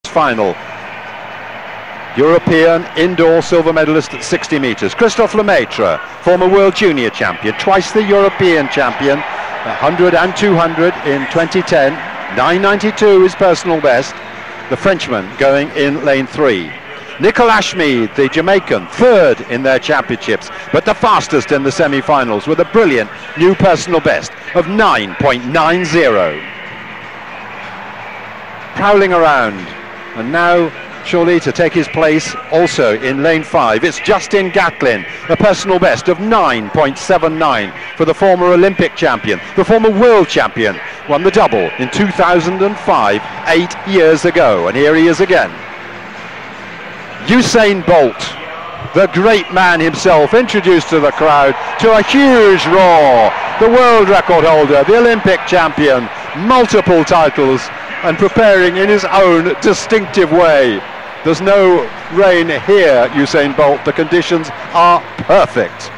final. European indoor silver medalist at 60 metres. Christophe Lemaitre, former world junior champion, twice the European champion, 100 and 200 in 2010. 9.92 is personal best. The Frenchman going in lane 3. Nicol Ashmead, the Jamaican, third in their championships, but the fastest in the semi-finals with a brilliant new personal best of 9.90. Prowling around, and now surely to take his place also in lane 5, it's Justin Gatlin, a personal best of 9.79 for the former Olympic champion, the former world champion, won the double in 2005, 8 years ago, and here he is again. Usain Bolt, the great man himself, introduced to the crowd to a huge roar, the world record holder, the Olympic champion, multiple titles, and preparing in his own distinctive way. There's no rain here, Usain Bolt, the conditions are perfect.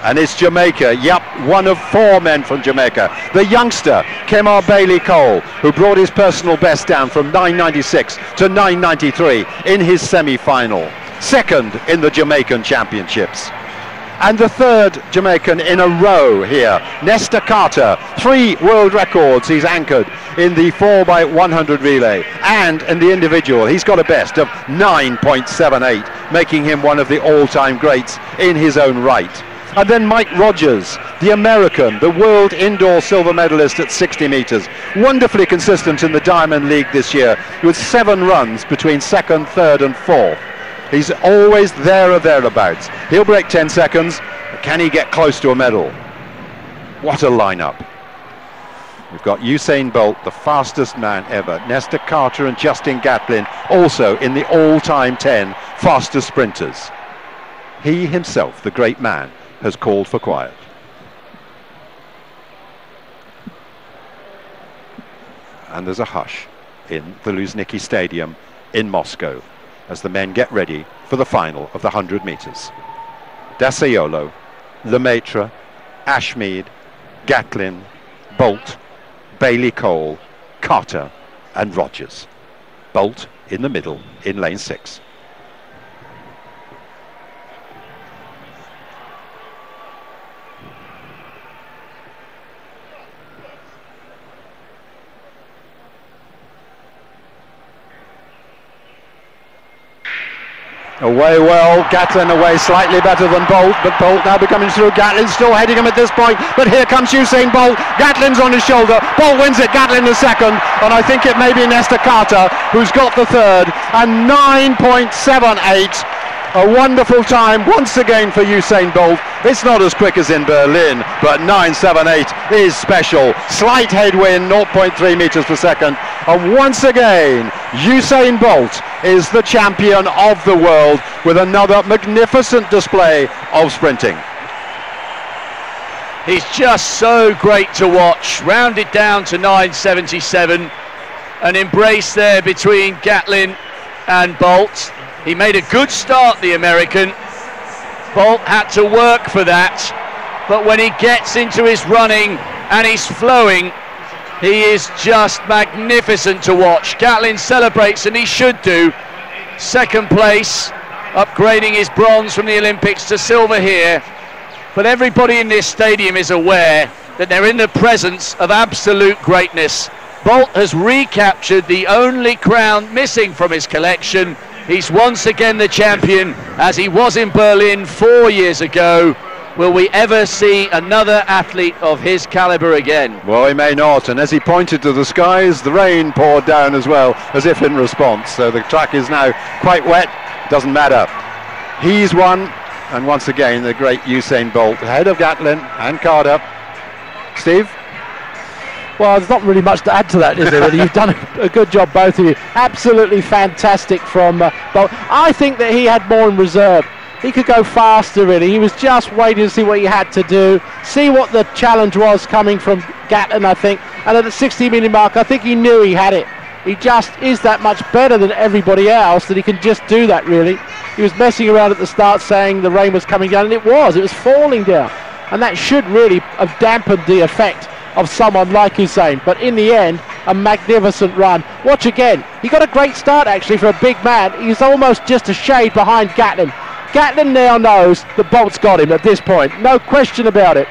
And it's Jamaica, yep, one of 4 men from Jamaica. The youngster, Kemar Bailey-Cole, who brought his personal best down from 9.96 to 9.93 in his semi-final. Second in the Jamaican Championships. And the third Jamaican in a row here, Nesta Carter, 3 world records he's anchored in the 4x100 relay, and in the individual he's got a best of 9.78, making him one of the all-time greats in his own right. And then Mike Rogers, the American, the world indoor silver medalist at 60 metres, wonderfully consistent in the Diamond League this year, with 7 runs between 2nd, 3rd and 4th. He's always there or thereabouts. He'll break 10 seconds, but can he get close to a medal? What a lineup. We've got Usain Bolt, the fastest man ever, Nesta Carter and Justin Gatlin, also in the all-time 10 fastest sprinters. He himself, the great man, has called for quiet. And there's a hush in the Luzhniki Stadium in Moscow as the men get ready for the final of the 100 metres. Daciolo, Lemaitre, Ashmead, Gatlin, Bolt, Bailey-Cole, Carter and Rogers. Bolt in the middle in lane 6. Away well, Gatlin away slightly better than Bolt, but Bolt now becoming through. Gatlin still heading him at this point, but here comes Usain Bolt. Gatlin's on his shoulder, Bolt wins it, Gatlin the second, and I think it may be Nesta Carter who's got the third, and 9.78. A wonderful time once again for Usain Bolt. It's not as quick as in Berlin, but 9.78 is special. Slight headwind, 0.3 meters per second. And once again, Usain Bolt is the champion of the world with another magnificent display of sprinting. He's just so great to watch. Rounded down to 9.77. An embrace there between Gatlin and Bolt. He made a good start, the American. Bolt had to work for that, but when he gets into his running and he's flowing, he is just magnificent to watch. Gatlin celebrates, and he should do. Second place, upgrading his bronze from the Olympics to silver here. But everybody in this stadium is aware that they're in the presence of absolute greatness. Bolt has recaptured the only crown missing from his collection. He's once again the champion, as he was in Berlin 4 years ago. Will we ever see another athlete of his caliber again? Well, he may not, and as he pointed to the skies, the rain poured down as well, as if in response. So the track is now quite wet, doesn't matter. He's won, and once again, the great Usain Bolt, ahead of Gatlin and Carter. Steve? Well, there's not really much to add to that, is there? Really? You've done a good job, both of you. Absolutely fantastic from Bolt. I think that he had more in reserve. He could go faster, really. He was just waiting to see what he had to do, see what the challenge was coming from Gatlin, I think. And at the 60-minute mark, I think he knew he had it. He just is that much better than everybody else that he can just do that, really. He was messing around at the start saying the rain was coming down, and it was falling down. And that should really have dampened the effect of someone like Usain. But in the end, a magnificent run. Watch again. He got a great start actually for a big man. He's almost just a shade behind Gatlin. Gatlin now knows that Bolt's got him at this point. No question about it.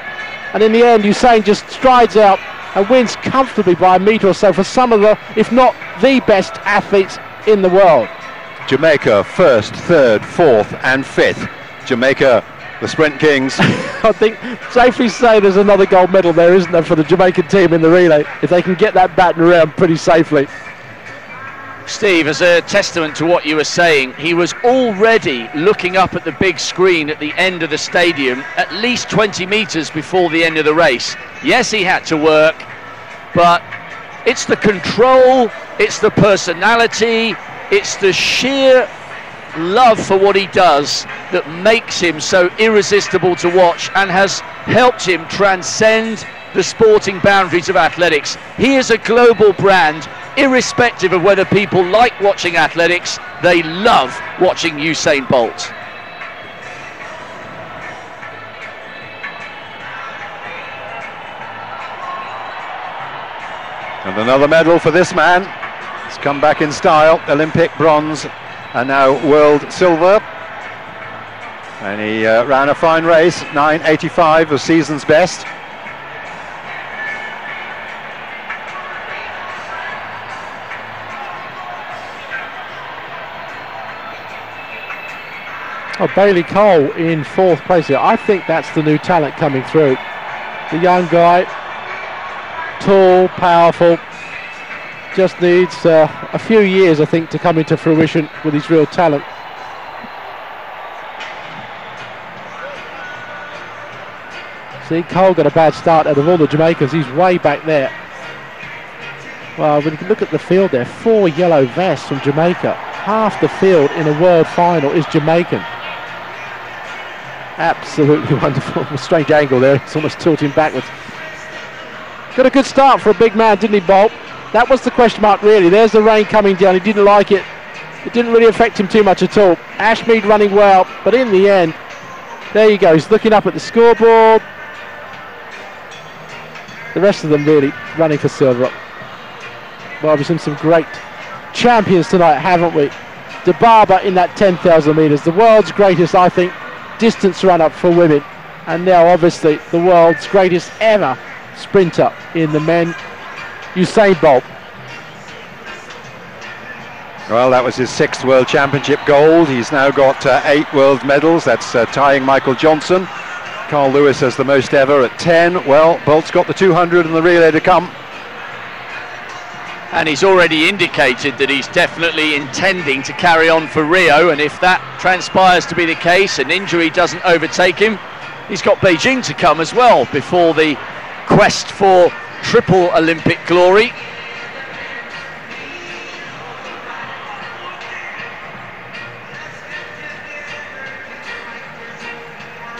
And in the end, Usain just strides out and wins comfortably by a metre or so for some of the, if not the best athletes in the world. Jamaica first, third, fourth and fifth. Jamaica, the Sprint Kings. I think safely say there's another gold medal there, isn't there, for the Jamaican team in the relay, if they can get that baton around pretty safely. Steve, as a testament to what you were saying, he was already looking up at the big screen at the end of the stadium at least 20 metres before the end of the race. Yes, he had to work, but it's the control, it's the personality, it's the sheer love for what he does that makes him so irresistible to watch and has helped him transcend the sporting boundaries of athletics. He is a global brand, irrespective of whether people like watching athletics. They love watching Usain Bolt. And another medal for this man. He's come back in style. Olympic bronze and now world silver. And he ran a fine race. 9:85 was season's best. Oh, Bailey Cole in fourth place here. I think that's the new talent coming through. The young guy, tall, powerful, just needs a few years, I think, to come into fruition with his real talent. See, Cole got a bad start out of all the Jamaicans. He's way back there. Well, when you can look at the field there, 4 yellow vests from Jamaica. Half the field in a world final is Jamaican. Absolutely wonderful. A strange angle there. It's almost tilting backwards. Got a good start for a big man, didn't he, Bolt? That was the question mark, really. There's the rain coming down. He didn't like it. It didn't really affect him too much at all. Ashmead running well, but in the end, there you go. He's looking up at the scoreboard. The rest of them really running for silver. Well, we've seen some great champions tonight, haven't we? Dibaba in that 10,000 metres. The world's greatest, I think, distance run-up for women. And now, obviously, the world's greatest ever sprinter in the men, Usain Bolt. Well, that was his 6th World Championship gold. He's now got 8 world medals. That's tying Michael Johnson. Carl Lewis has the most ever at 10. Well, Bolt's got the 200 and the relay to come. And he's already indicated that he's definitely intending to carry on for Rio, and if that transpires to be the case, an injury doesn't overtake him, he's got Beijing to come as well before the quest for triple Olympic glory.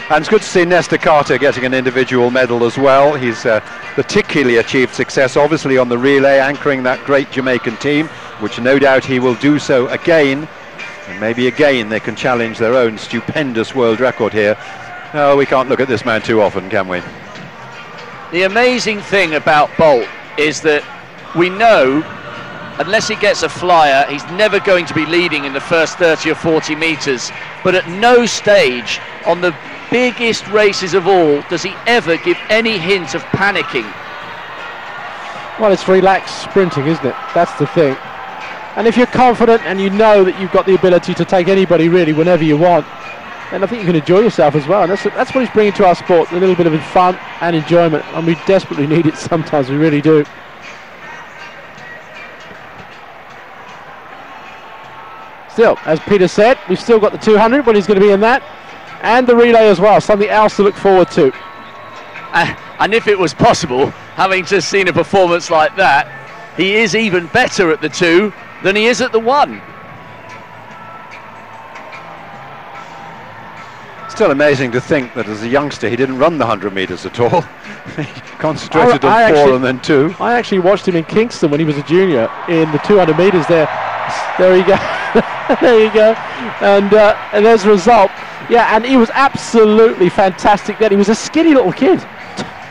And it's good to see Nestor Carter getting an individual medal as well. He's particularly achieved success, obviously, on the relay, anchoring that great Jamaican team, which no doubt he will do so again. And maybe again they can challenge their own stupendous world record here. No, we can't look at this man too often, can we? The amazing thing about Bolt is that we know, unless he gets a flyer, he's never going to be leading in the first 30 or 40 metres. But at no stage on the biggest races of all does he ever give any hint of panicking. Well, it's relaxed sprinting, isn't it? That's the thing. And if you're confident and you know that you've got the ability to take anybody really whenever you want, then I think you can enjoy yourself as well. And that's what he's bringing to our sport, a little bit of fun and enjoyment. And we desperately need it sometimes, we really do. Still, as Peter said, we've still got the 200 when he's going to be in that. And the relay as well, something else to look forward to. And if it was possible, having just seen a performance like that, he is even better at the 2 than he is at the 1. Still amazing to think that as a youngster he didn't run the 100 metres at all. He concentrated on 4 and then 2. I actually watched him in Kingston when he was a junior in the 200 metres there. There you go. There you go. And there's a result. Yeah, and he was absolutely fantastic then. He was a skinny little kid.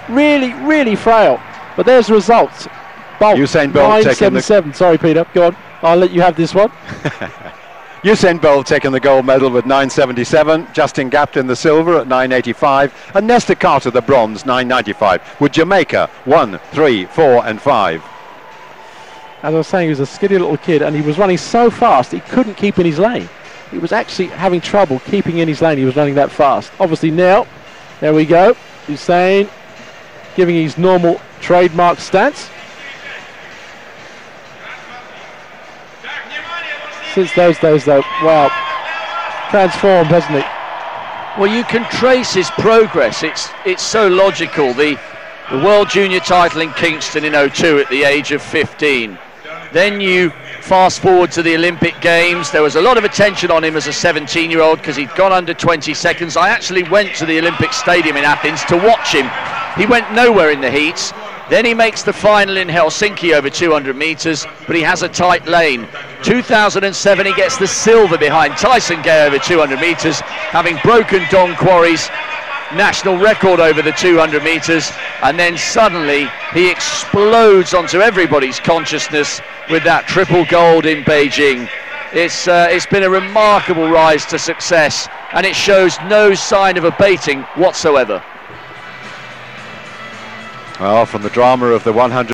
Really, really frail. But there's the results. Bolt, Usain Bolt taking the 9.77. Sorry, Peter. Go on. I'll let you have this one. Usain Bolt taking the gold medal with 9.77, Justin Gatlin the silver at 9.85, and Nestor Carter the bronze, 9.95, with Jamaica 1, 3, 4 and 5. As I was saying, he was a skinny little kid and he was running so fast he couldn't keep in his lane. He was actually having trouble keeping in his lane. He was running that fast. Obviously now, there we go, Usain giving his normal trademark stance. Since those days though, wow, transformed, hasn't he? Well, you can trace his progress. It's so logical. The World Junior title in Kingston in 02 at the age of 15. Then you fast forward to the Olympic Games. There was a lot of attention on him as a 17-year-old because he'd gone under 20 seconds. I actually went to the Olympic Stadium in Athens to watch him. He went nowhere in the heats. Then he makes the final in Helsinki over 200 metres, but he has a tight lane. 2007, he gets the silver behind Tyson Gay over 200 metres, having broken Don Quarry's national record over the 200 metres, and then suddenly he explodes onto everybody's consciousness with that triple gold in Beijing. It's been a remarkable rise to success, and it shows no sign of abating whatsoever. Well, from the drama of the 100